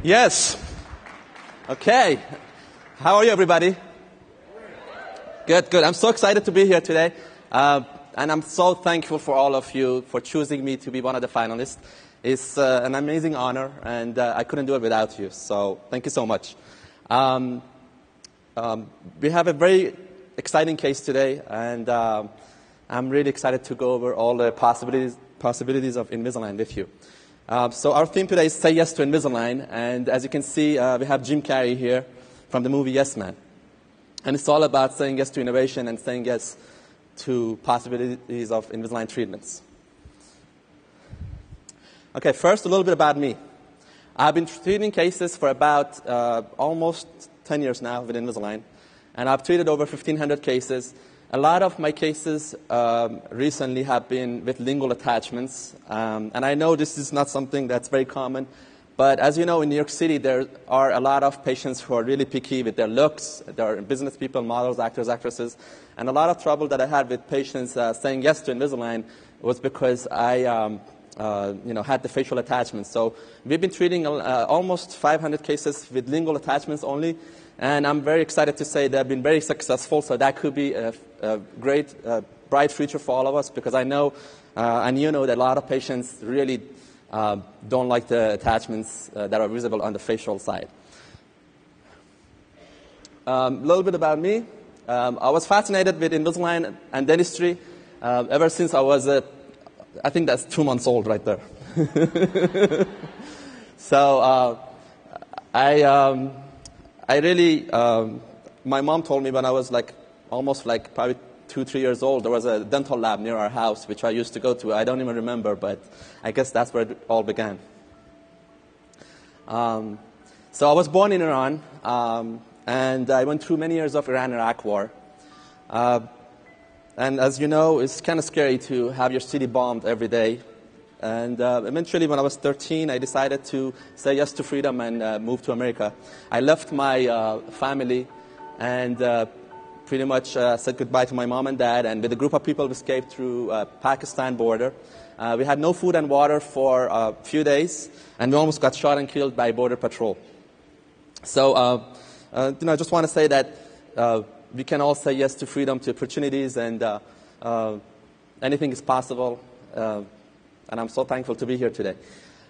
Yes. Okay. How are you, everybody? Good, good. I'm so excited to be here today. And I'm so thankful for all of you for choosing me to be one of the finalists. It's an amazing honor, and I couldn't do it without you. So thank you so much. We have a very exciting case today, and I'm really excited to go over all the possibilities of Invisalign with you. So our theme today is Say Yes to Invisalign, and as you can see, we have Jim Carrey here from the movie Yes Man. And it's all about saying yes to innovation and saying yes to possibilities of Invisalign treatments. Okay, first a little bit about me. I've been treating cases for about almost 10 years now with Invisalign, and I've treated over 1,500 cases. A lot of my cases recently have been with lingual attachments, and I know this is not something that's very common, but as you know, in New York City, there are a lot of patients who are really picky with their looks. There are business people, models, actors, actresses, and a lot of trouble that I had with patients saying yes to Invisalign was because I had the facial attachments. So we've been treating almost 500 cases with lingual attachments only, and I'm very excited to say they've been very successful, so that could be a great, bright future for all of us, because I know, and you know, that a lot of patients really don't like the attachments that are visible on the facial side. A little bit about me. I was fascinated with Invisalign and dentistry ever since I was, I think that's 2 months old right there. So I really, my mom told me when I was almost probably 2-3 years old, there was a dental lab near our house, which I used to go to. I don't even remember, but I guess that's where it all began. So I was born in Iran, and I went through many years of Iran-Iraq war. And as you know, it's kind of scary to have your city bombed every day. And eventually, when I was 13, I decided to say yes to freedom and move to America. I left my family and pretty much said goodbye to my mom and dad. And with a group of people, we escaped through Pakistan border. We had no food and water for a few days, and we almost got shot and killed by Border Patrol. So, I just want to say that we can all say yes to freedom, to opportunities, and anything is possible. And I'm so thankful to be here today.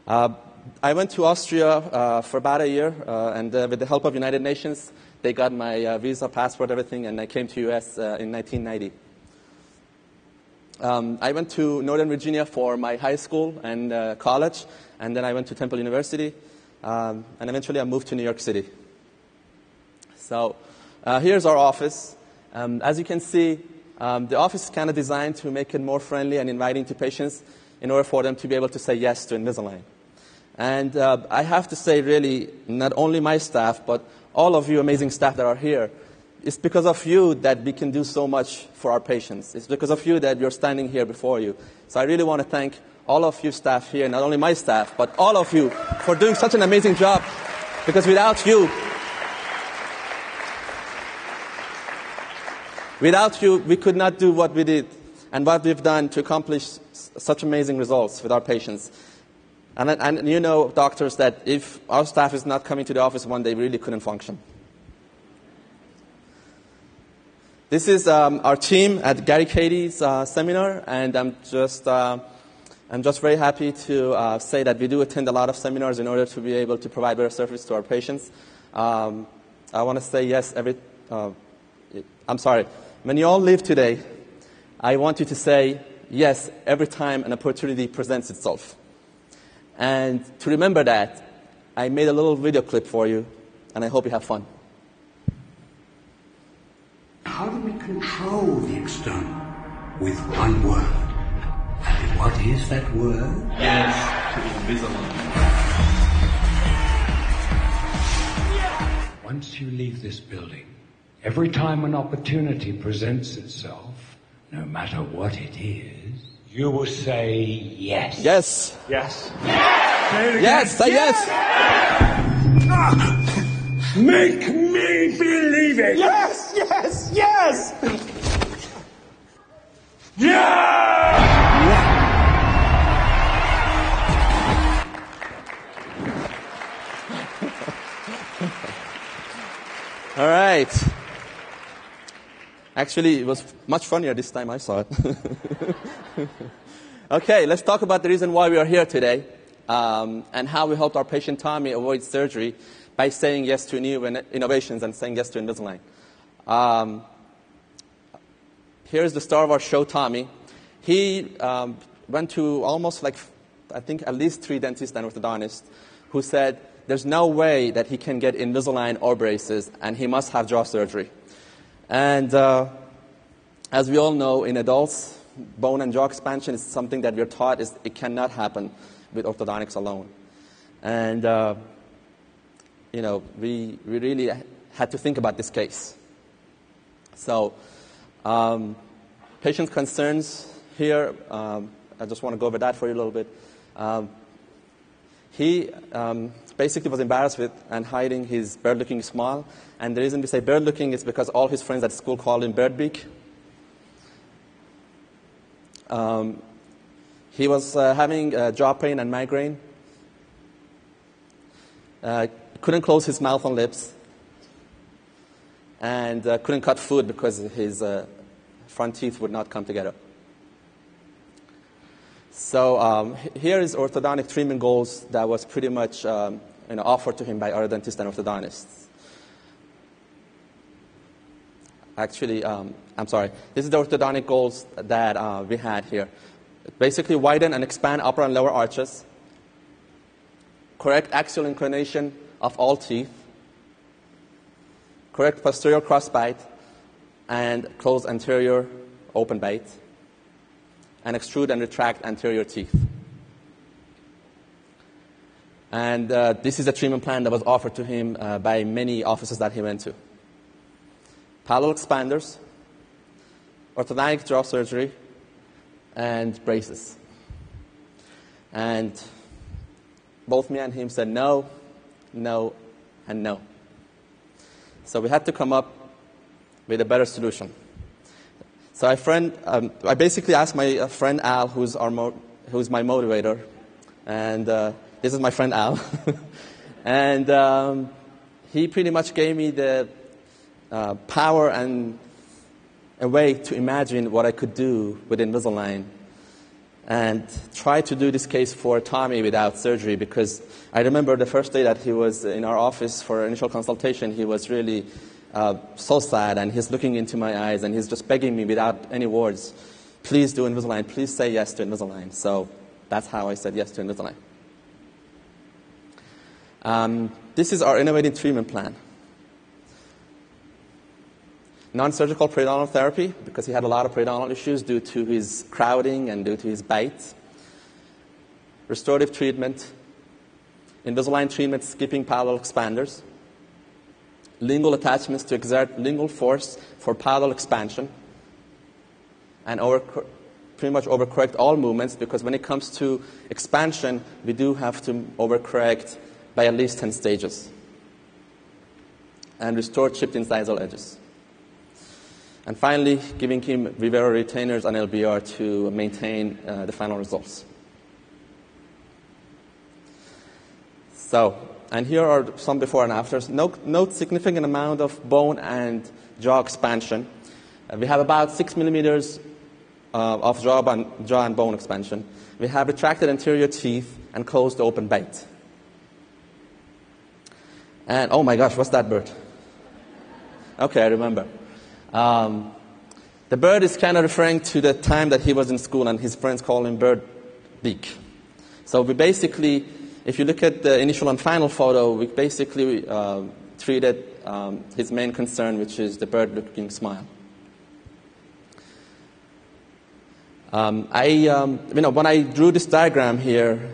I went to Austria for about a year, and with the help of United Nations, they got my visa, passport, everything, and I came to U.S. In 1990. I went to Northern Virginia for my high school and college, and then I went to Temple University, and eventually I moved to New York City. So here's our office. As you can see, the office is kind of designed to make it more friendly and inviting to patients in order for them to be able to say yes to Invisalign. And I have to say, really, not only my staff, but all of you amazing staff that are here, it's because of you that we can do so much for our patients. It's because of you that we're standing here before you. So I really want to thank all of you staff here, not only my staff, but all of you for doing such an amazing job, because without you, we could not do what we did and what we've done to accomplish such amazing results with our patients. And you know, doctors, that if our staff is not coming to the office one day, we really couldn't function. This is our team at Gary Katie's seminar, and I'm just very happy to say that we do attend a lot of seminars in order to be able to provide better service to our patients. I want to say yes when you all leave today, I want you to say yes every time an opportunity presents itself. And to remember that, I made a little video clip for you, and I hope you have fun. How do we control the external? With one word. And what is that word? Yes to Invisalign. Once you leave this building, every time an opportunity presents itself, no matter what it is, you will say yes. Yes. Yes. Yes, say yes. Make me believe it. Yes, yes, yes. Yeah! Actually, it was much funnier this time I saw it. Okay, let's talk about the reason why we are here today and how we helped our patient Tommy avoid surgery by saying yes to new innovations and saying yes to Invisalign. Here's the star of our show, Tommy. He went to almost I think at least 3 dentists and orthodontists who said there's no way that he can get Invisalign or braces and he must have jaw surgery. And as we all know, in adults, bone and jaw expansion is something that we're taught it cannot happen with orthodontics alone. And, we really had to think about this case. So, patient concerns here, I just want to go over that for you a little bit. He basically was embarrassed with and hiding his bird-looking smile. And the reason we say bird-looking is because all his friends at school called him Birdbeak. He was having jaw pain and migraine. Couldn't close his mouth and lips. And couldn't cut food because his front teeth would not come together. So here is orthodontic treatment goals that was pretty much offered to him by our dentists and orthodontists. Actually, I'm sorry. This is the orthodontic goals that we had here. Basically, widen and expand upper and lower arches. Correct axial inclination of all teeth. Correct posterior crossbite and close anterior open bite. And extrude and retract anterior teeth. And this is a treatment plan that was offered to him by many offices that he went to. Parallel expanders, orthodontic jaw surgery, and braces. And both me and him said no, no, and no. So we had to come up with a better solution. So I basically asked my friend Al, who's my motivator, and this is my friend Al, and he pretty much gave me the power and a way to imagine what I could do with Invisalign, and try to do this case for Tommy without surgery. Because I remember the first day that he was in our office for initial consultation, he was really so sad, and he's looking into my eyes, and he's just begging me without any words, please do Invisalign, please say yes to Invisalign. So that's how I said yes to Invisalign. This is our innovative treatment plan. Non-surgical periodontal therapy, because he had a lot of periodontal issues due to his crowding and due to his bite. Restorative treatment. Invisalign treatment, skipping parallel expanders. Lingual attachments to exert lingual force for parallel expansion, and pretty much overcorrect all movements, because when it comes to expansion, we do have to overcorrect by at least 10 stages. And restore chipped incisal edges. And finally, giving him Vivero retainers and LBR to maintain the final results. So, and here are some before and afters. Note significant amount of bone and jaw expansion. We have about 6 millimeters of jaw and bone expansion. We have retracted anterior teeth and closed open bite. And oh my gosh, what's that bird? Okay, I remember. The bird is kind of referring to the time that he was in school, and his friends call him Bird Beak. So we basically, if you look at the initial and final photo, we basically treated his main concern, which is the bird-looking smile. When I drew this diagram here,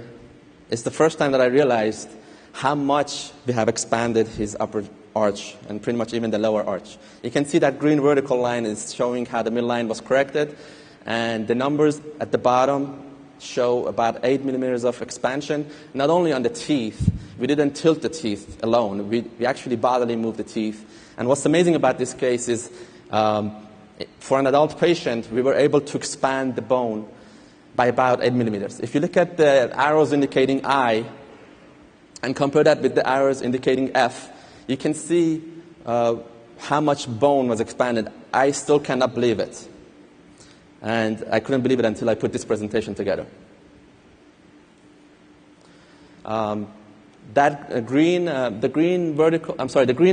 it's the first time that I realized how much we have expanded his upper arch and pretty much even the lower arch. You can see that green vertical line is showing how the midline was corrected, and the numbers at the bottom show about 8 millimeters of expansion. Not only on the teeth, we didn't tilt the teeth alone. We actually bodily moved the teeth. And what's amazing about this case is for an adult patient, we were able to expand the bone by about 8 millimeters. If you look at the arrows indicating I and compare that with the arrows indicating F, you can see how much bone was expanded I still cannot believe it. And I couldn't believe it until I put this presentation together. The green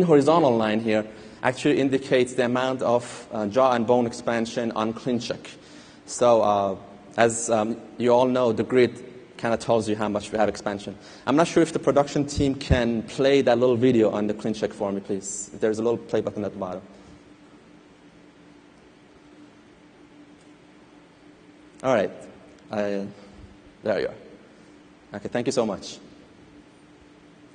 horizontal line here actually indicates the amount of jaw and bone expansion on clean check. So as you all know, the grid kind of tells you how much we have expansion. I'm not sure if the production team can play that little video on the clean check for me, please. There's a little play button at the bottom. All right. There you are. Okay, thank you so much.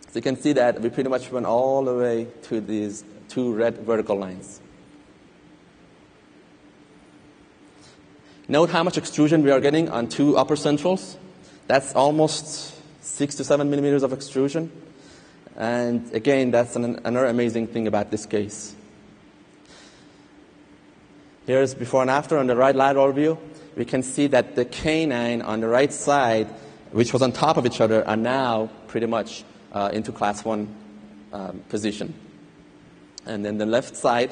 So you can see that we pretty much went all the way to these two red vertical lines. Note how much extrusion we are getting on two upper centrals. That's almost 6 to 7 millimeters of extrusion. And again, that's another amazing thing about this case. Here's before and after on the right lateral view. We can see that the canine on the right side, which was on top of each other, are now pretty much into class 1 position. And then the left side,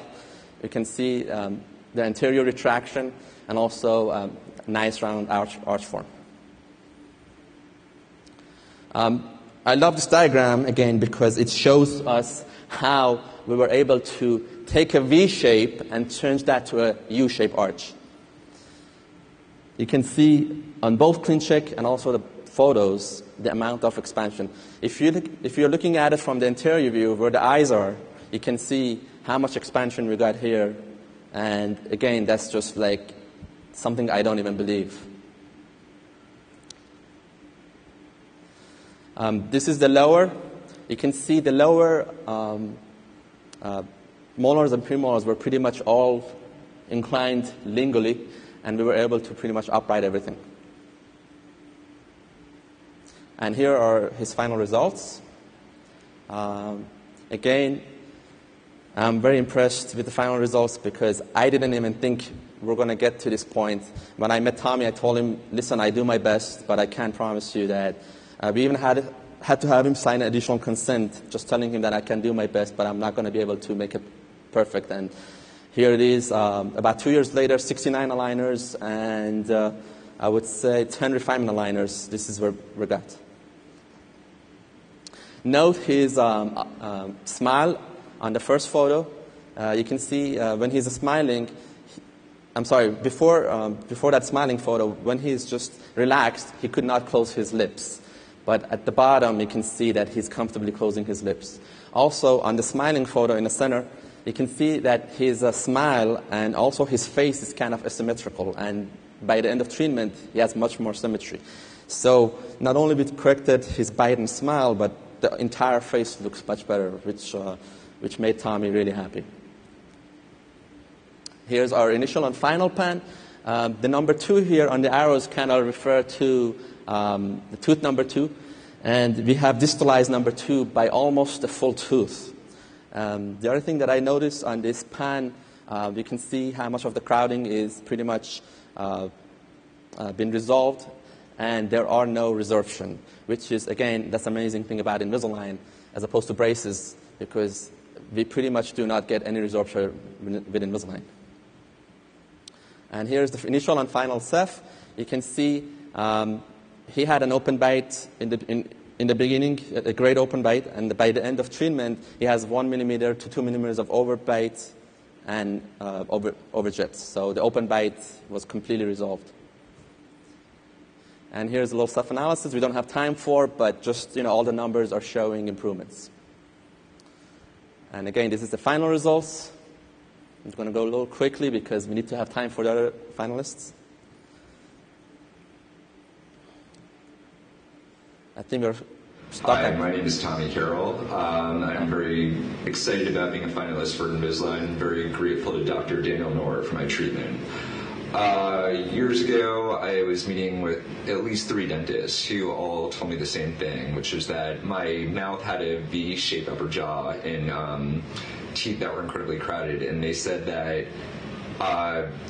you can see the anterior retraction and also nice round arch form. I love this diagram, again, because it shows us how we were able to take a V shape and change that to a U-shaped arch. You can see on both clean check and also the photos the amount of expansion. If you're looking at it from the anterior view where the eyes are, you can see how much expansion we got here. And again, that's just like something I don't even believe. This is the lower. You can see the lower molars and premolars were pretty much all inclined lingually, and we were able to pretty much upright everything. And here are his final results. Again, I'm very impressed with the final results because I didn't even think we're going to get to this point. When I met Tommy, I told him, listen, I do my best, but I can't promise you that. We even had to have him sign an additional consent, just telling him that I can do my best, but I'm not going to be able to make it perfect. And here it is, about 2 years later, 69 aligners, and I would say 10 refinement aligners. This is where we got. Note his smile on the first photo. You can see when he's smiling, before that smiling photo, when he's just relaxed, he could not close his lips. But at the bottom, you can see that he's comfortably closing his lips. Also, on the smiling photo in the center, you can see that his smile and also his face is kind of asymmetrical. And by the end of treatment, he has much more symmetry. So not only we corrected his bite and smile, but the entire face looks much better, which made Tommy really happy. Here's our initial and final pan. The number 2 here on the arrows kind of refer to the tooth number 2. And we have distalized number 2 by almost a full tooth. The other thing that I noticed on this pan, you can see how much of the crowding is pretty much been resolved, and there are no resorption, which is, again, that's the amazing thing about Invisalign as opposed to braces, because we pretty much do not get any resorption with Invisalign. And here's the initial and final Ceph. You can see he had an open bite in the beginning, a great open bite, and by the end of treatment, he has 1 millimeter to 2 millimeters of overbite and overjets. So the open bite was completely resolved. And here's a little self-analysis we don't have time for, but just, all the numbers are showing improvements. And again, this is the final results. I'm going to go a little quickly because we need to have time for the other finalists. I think we're stuck. Hi, my name is Tommy Carroll. I'm very excited about being a finalist for Invisalign. Very grateful to Dr. Daniel Noor for my treatment. Years ago, I was meeting with at least 3 dentists who all told me the same thing, which is that my mouth had a V-shaped upper jaw and teeth that were incredibly crowded. And they said that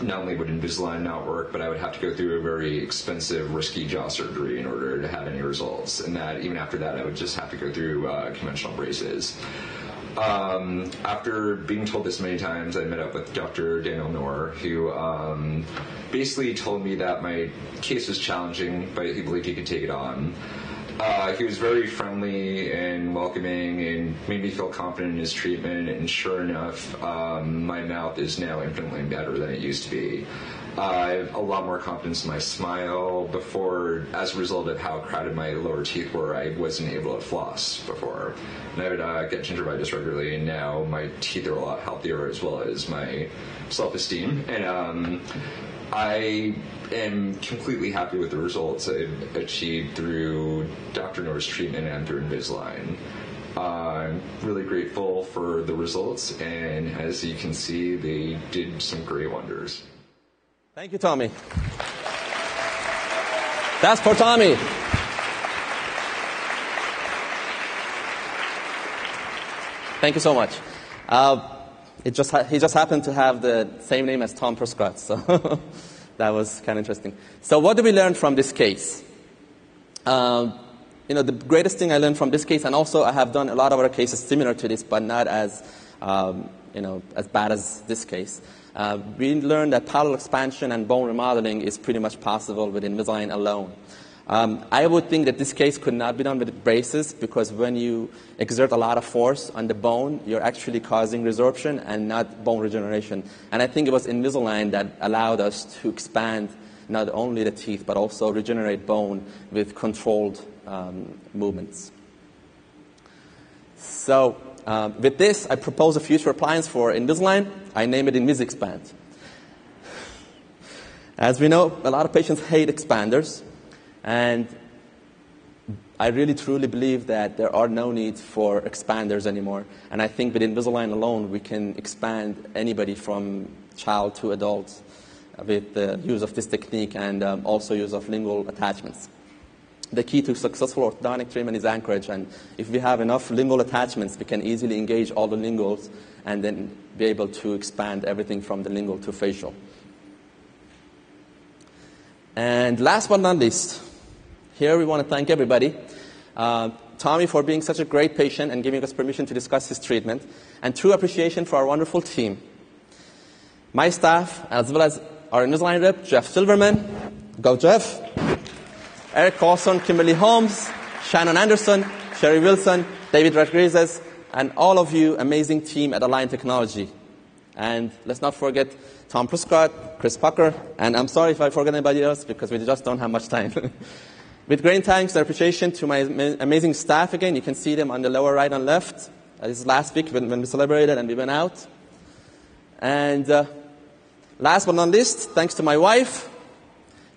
not only would Invisalign not work, but I would have to go through a very expensive, risky jaw surgery in order to have any results. And that even after that, I would just have to go through conventional braces. After being told this many times, I met up with Dr. Daniel Noor, who basically told me that my case was challenging, but he believed he could take it on. He was very friendly and welcoming and made me feel confident in his treatment, and sure enough, my mouth is now infinitely better than it used to be. I have a lot more confidence in my smile. Before, as a result of how crowded my lower teeth were, I wasn't able to floss before. And I would get gingivitis regularly, and now my teeth are a lot healthier, as well as my self-esteem. And I am completely happy with the results I've achieved through Dr. Noor's treatment and through Invisalign. I'm really grateful for the results, and as you can see, they did some great wonders. Thank you, Tommy. That's for Tommy. Thank you so much. He just happened to have the same name as Tom Prescott, so that was kind of interesting. So what did we learn from this case? The greatest thing I learned from this case, and also I have done a lot of other cases similar to this, but not as as bad as this case. We learned that palatal expansion and bone remodeling is pretty much possible with Invisalign alone. I would think that this case could not be done with braces, because when you exert a lot of force on the bone, you're actually causing resorption and not bone regeneration. And I think it was Invisalign that allowed us to expand not only the teeth, but also regenerate bone with controlled movements. So with this, I propose a future appliance for Invisalign. I name it InvisExpand. As we know, a lot of patients hate expanders, and I really truly believe that there are no need for expanders anymore. And I think with Invisalign alone, we can expand anybody from child to adult with the use of this technique and also use of lingual attachments. The key to successful orthodontic treatment is anchorage, and if we have enough lingual attachments, we can easily engage all the linguals and then be able to expand everything from the lingual to facial. And last but not least, here we want to thank everybody. Tommy for being such a great patient and giving us permission to discuss his treatment, and true appreciation for our wonderful team. My staff, as well as our Invisalign rep, Jeff Silverman. Go, Jeff. Eric Carlson, Kimberly Holmes, Shannon Anderson, Sherry Wilson, David Rodriguez, and all of you amazing team at Align Technology. And let's not forget Tom Prescott, Chris Pucker, and I'm sorry if I forget anybody else because we just don't have much time. With great thanks and appreciation to my amazing staff again. You can see them on the lower right and left. This is last week when we celebrated and we went out. And last but not least, thanks to my wife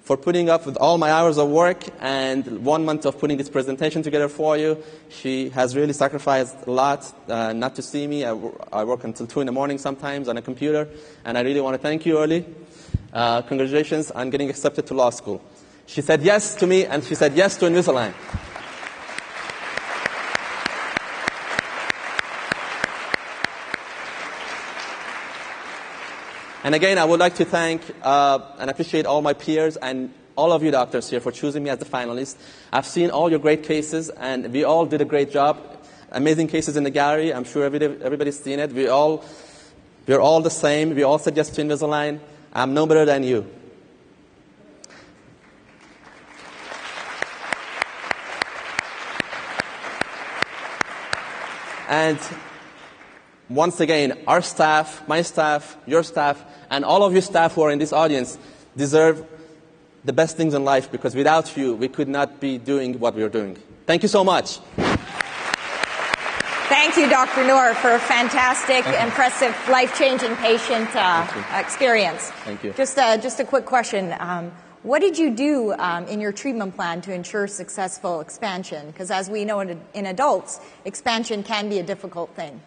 for putting up with all my hours of work and 1 month of putting this presentation together for you. She has really sacrificed a lot not to see me. I work until 2 in the morning sometimes on a computer, and I really want to thank you early. Congratulations on getting accepted to law school. She said yes to me, and she said yes to Invisalign. And again, I would like to thank and appreciate all my peers and all of you doctors here for choosing me as the finalist. I've seen all your great cases, and we all did a great job. Amazing cases in the gallery. I'm sure everybody's seen it. We're all the same. We all said yes to Invisalign. I'm no better than you. And once again, our staff, my staff, your staff, and all of you staff who are in this audience deserve the best things in life, because without you, we could not be doing what we are doing. Thank you so much. Thank you, Dr. Noor, for a fantastic, impressive, life-changing patient experience. Thank you. Just a quick question. What did you do in your treatment plan to ensure successful expansion? Because as we know in adults, expansion can be a difficult thing.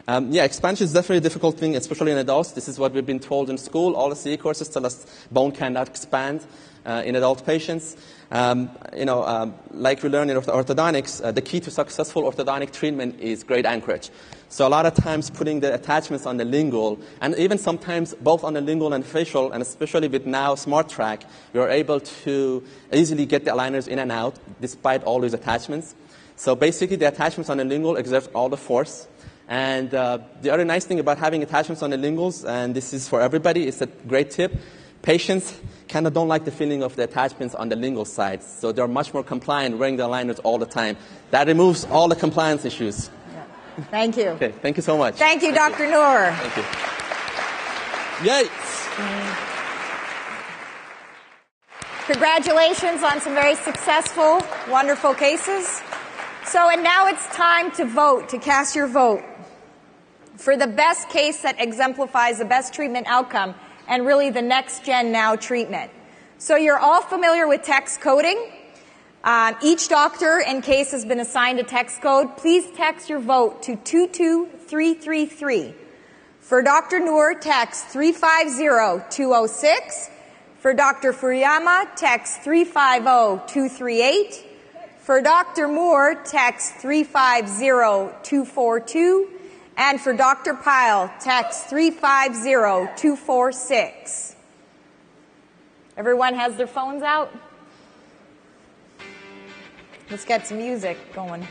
Expansion is definitely a difficult thing, especially in adults. This is what we've been told in school. All the CE courses tell us bone cannot expand in adult patients. Like we learned in orthodontics, the key to successful orthodontic treatment is great anchorage. So a lot of times putting the attachments on the lingual, and even sometimes both on the lingual and facial, and especially with now SmartTrack, you're able to easily get the aligners in and out despite all these attachments. So basically the attachments on the lingual exert all the force, And the other nice thing about having attachments on the linguals, and this is for everybody, it's a great tip. Patients kind of don't like the feeling of the attachments on the lingual side, so they're much more compliant wearing the aligners all the time. That removes all the compliance issues. Yeah. Thank you. Okay, thank you so much. Thank you, Dr. Noor. Thank you. Yay! Congratulations on some very successful, wonderful cases. And now it's time to vote, to cast your vote for the best case that exemplifies the best treatment outcome and really the next gen now treatment. So you're all familiar with text coding. Each doctor and case has been assigned a text code. Please text your vote to 22333. For Dr. Noor, text 350206. For Dr. Furuyama, text 350238. For Dr. Moore, text 350242. And for Dr. Pyle, text 350246. Everyone has their phones out? Let's get some music going.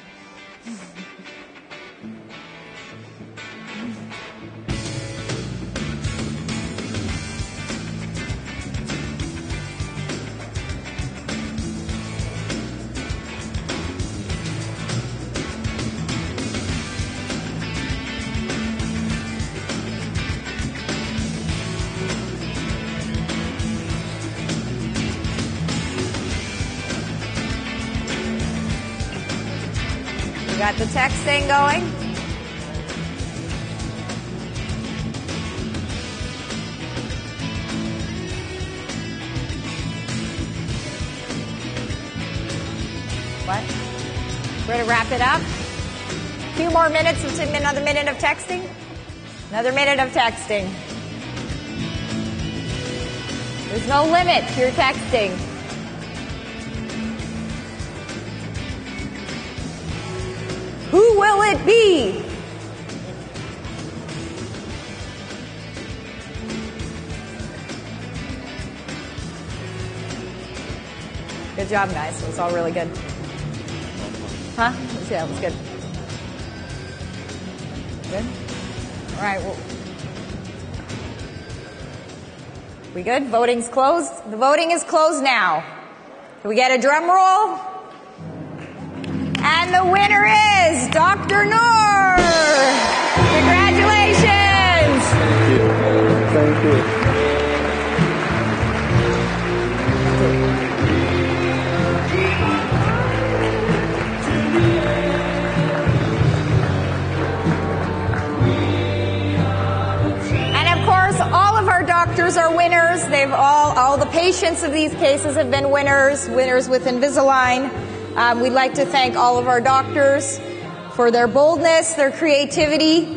Got the texting going? What? We're going to wrap it up. A few more minutes, another minute of texting. Another minute of texting. There's no limit to your texting. Who will it be? Good job, guys. It was all really good. Huh? Yeah, it was good. Good? All right. Well, we good? Voting's closed? The voting is closed now. Can we get a drum roll? And the winner is Dr. Noor. Congratulations. Thank you. Thank you. And of course, all of our doctors are winners. They've all the patients of these cases have been winners with Invisalign. We'd like to thank all of our doctors for their boldness, their creativity,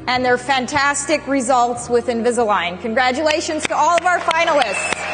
and their fantastic results with Invisalign. Congratulations to all of our finalists.